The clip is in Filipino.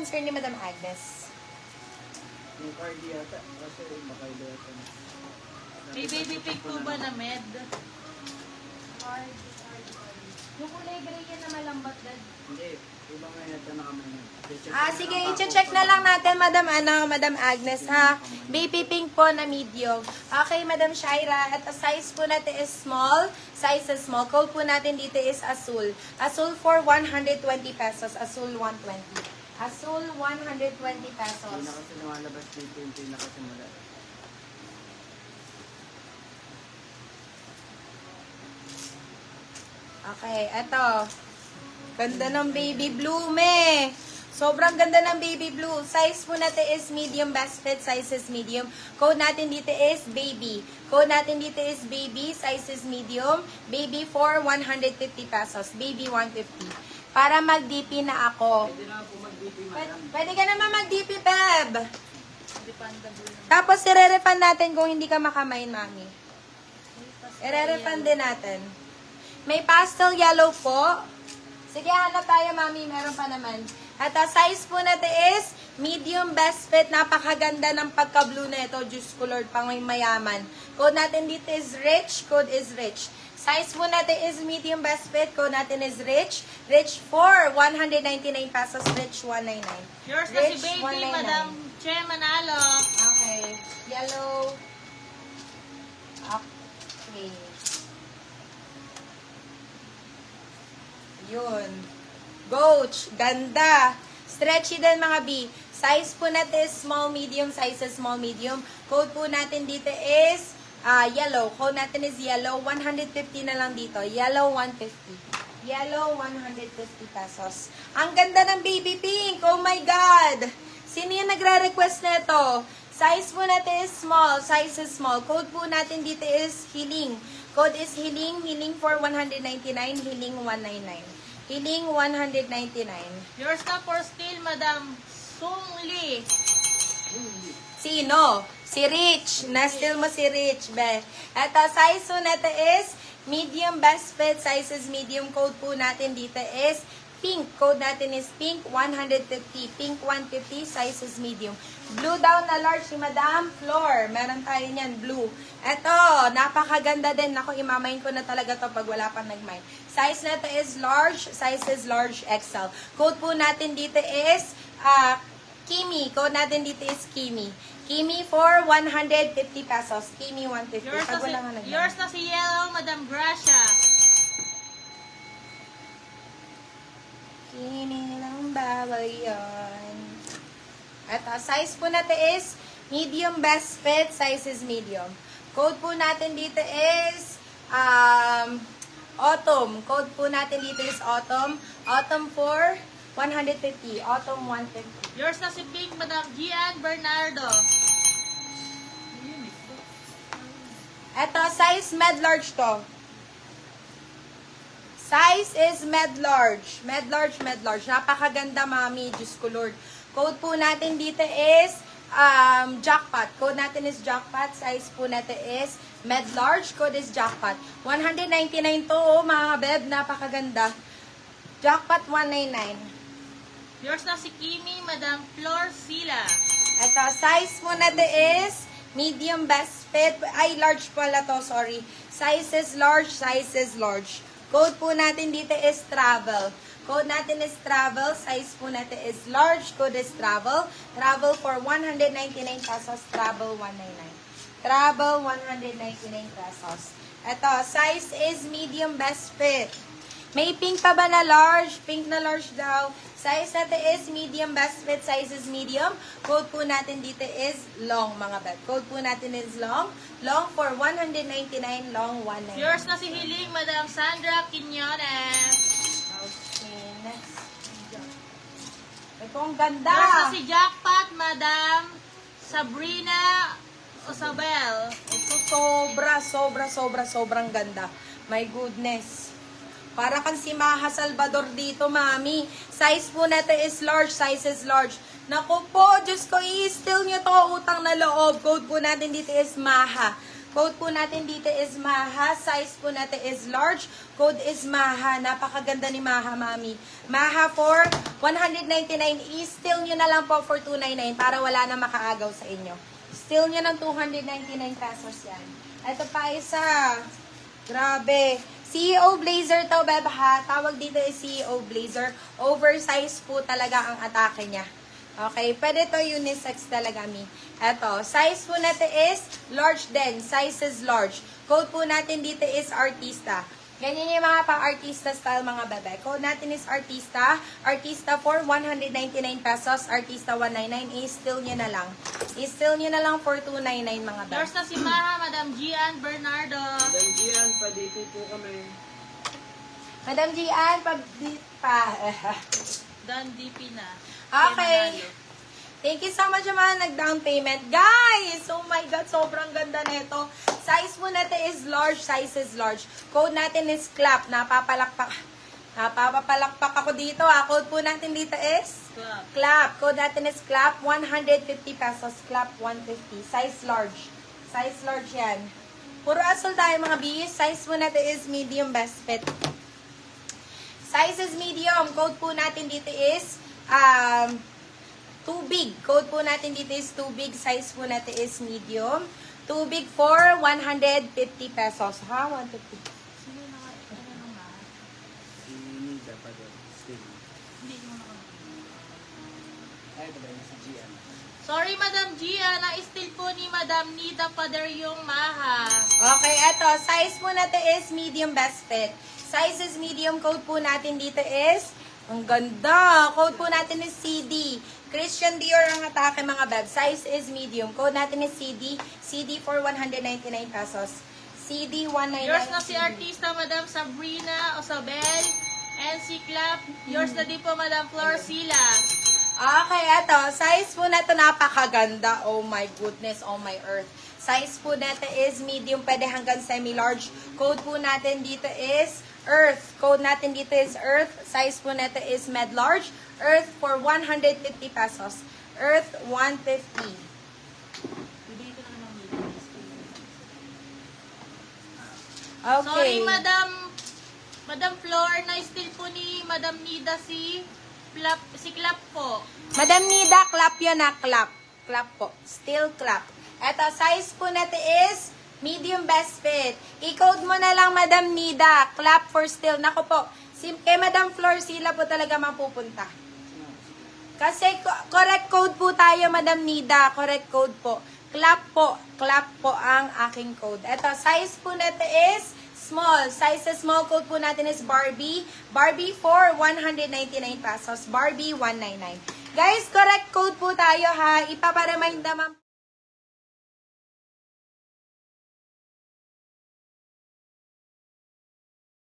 concern ni Madam Agnes? Yung card yata. Kasi baka yata. May baby pink po ba na med? Yung kulay gray yan na malambot din. Hindi. Iba nga yata na kami na. Sige, i-check na lang natin, Madam Agnes, ha? Baby pink po na medium. Okay, Madam Shaira, at size po natin is small. Size is small. Code po natin dito is Azul. Azul for 120 pesos. Azul 120. Azul 120 pesos. Hindi na kasi lumalabas dito yung pinakasimula. Okay, eto. Ganda ng baby blue, me. Sobrang ganda ng baby blue. Size po natin is medium. Best fit size is medium. Code natin dito is baby. Code natin dito is baby. Size is medium. Baby for 150 pesos. Baby 150. Para mag-DP na ako. Pwede na po mag-DP, madam. Pwede ka naman mag-DP, Peb. Dependable. Tapos, i-refund natin kung hindi ka makamain, mami. I-refund din natin. May pastel yellow po. Sige, hanap tayo, mami. Meron pa naman. At size po natin is medium best fit. Napakaganda ng pagka-blue na ito. Juice colored, pang may mayaman. Code natin dito is rich. Code is rich. Size po natin is medium best fit. Code natin is rich. Rich for 199 pesos. Rich 199. Yours na si Rich, baby, 199. Madam Che Manalo. Okay. Yellow. Okay. Yun. Goach. Ganda. Stretchy din mga B. Size po natin is small, medium. Size is small, medium. Code po natin dito is yellow. Code natin is yellow. 150 na lang dito. Yellow, 150. Yellow, 150 pesos. Ang ganda ng baby pink. Oh my God. Sino yung nagre-request nito? Size po natin is small. Size is small. Code po natin dito is healing. Code is healing. Healing for 199. Healing 199. Healing 199. Yours na for scale, Madam Sung Lee. Sino? Si Rich. Na-steal mo si Rich, be. Ito, size po natin is medium best fit. Size is medium. Code po natin dito is pink. Code natin is pink 150. Pink 150. Size is medium. Blue down na large si Madam Flor. Meron tayo niyan, blue. Eto, napakaganda din. Ako, imamain ko na talaga to pag wala pang nagmain. Size na to is large. Size is large XL. Code po natin dito is Kimi. Code natin dito is Kimi. Kimi for 150 pesos. Kimi 150. Pag wala nga nagmain. Yours na si Yellow, Madam Gracia. Kinilang bawal yun. At size po natin is medium best fit. Size is medium. Code po natin dito is autumn. Code po natin dito is autumn. Autumn for 150. Autumn 150. Yours na si Pink, Madam Gian Bernardo. Ito, size med large to. Size is med large. Med large, med large. Napakaganda, mami. Diyos ko, Lord. Code po natin dito is jackpot. Code natin is jackpot. Size po natin is med large. Code is jackpot. 199 to, oh, mga beb. Napakaganda. Jackpot 199. Yours na si Kimi, Madam Flor Sila. Ito, size po natin is medium best fit. Ay, large pala to, sorry. Size is large, size is large. Code po natin dito is travel. Code natin is travel. Size po natin is large. Code is travel. Travel for 199 pesos. Travel 199. Travel 199 pesos. Ito, size is medium best fit. May pink pa ba na large? Pink na large daw. Size natin is medium best fit. Size is medium. Code po natin dito is long, mga bet. Code po natin is long. Long for 199. Long 199. Yours na si Hiling, Madam Sandra Quiñones. Okay, next. Ito ang ganda. Yours na si Jackpot, Madam Sabrina Osabel. Ito sobrang ganda. My goodness. Para kang si Maha Salvador dito, mami. Size po natin is large. Size is large. Naku po, Diyos ko, i-steal nyo to utang na loob. Code po natin dito is Maha. Code po natin dito is Maha. Size po natin is large. Code is Maha. Napakaganda ni Maha, mami. Maha for 199. I-steal nyo na lang po for 299 para wala na makaagaw sa inyo. Steal nyo ng 299 pesos yan. Ito pa isa. Grabe. CEO Blazer to, beb, ha? Tawag dito is CEO Blazer. Oversize po talaga ang atake niya. Okay, pwede to unisex talaga, mi. Eto, size po natin is large din. Size is large. Code po natin dito is Artista. Ganyan yung mga pang-artista style, mga bebe. Code natin is Artista. Artista for 199 pesos. Artista 199. I-steal nyo na lang. I-steal nyo na lang for 299, mga bebe. Yours na si Maha, Madam Gian Bernardo. Madam Gian, pa-DP po kami. Madam Gian, pa. Dan DP na. Okay. Thank you so much sa mga nag-down payment. Guys, oh my God, sobrang ganda nito. Size po natin is large, size is large. Code natin is clap. Napapalakpak ako dito. Code po natin dito is Club. clap. Code natin is clap. 150 pesos. Clap 150. Size large. Size large yan. Puro asol tayo mga bis. Size po natin is medium best fit. Size is medium. Code po natin dito is too big. Code po natin dito is too big. Size po natin is medium. Too big for 150 pesos. Ha? 150. Sino na ng Maha? Si Nida pa doon. Still. Hindi mo na Ay, ito ba yun? Si Gian. Sorry, Madam Gia. Na-steal po ni Madam Nida Pader yung Maha. Okay, eto. Size po natin is medium best fit. Size is medium. Code po natin dito is ang ganda. Code po natin is CD. Christian Dior ang atake, mga beb. Size is medium. Code natin is CD. CD for 199 pesos. CD 199. Yours na si artista, Madam Sabrina Osabel. And si Clap. Yours na din po, Madam Flor Sila. Okay, eto. Size po natin napakaganda. Oh my goodness. Oh my earth. Size po natin is medium. Pwede hanggang semi-large. Code po natin dito is Earth. Code natin dito is Earth. Size po natin is med-large. Earth for 150 pesos. Earth 150. Bibili ko na ng Nida. Okay. Sorry, Madam Flor. Na-steal po ni Madam Nida si Clap po. Madam Nida, clap yun na. Clap. Clap po. Still clap. Eto, size po natin is medium best fit. I-code mo na lang, Madam Nida. Clap for still. Nako po. Kay Madam Flor sila po talaga mapupunta. Kasi correct code po tayo, Madam Nida. Correct code po. Clap po. Clap po ang aking code. Eto, size po natin is small. Size sa small, code po natin is Barbie. Barbie for 199 pesos. Barbie 199. Guys, correct code po tayo, ha. Ipaparemind naman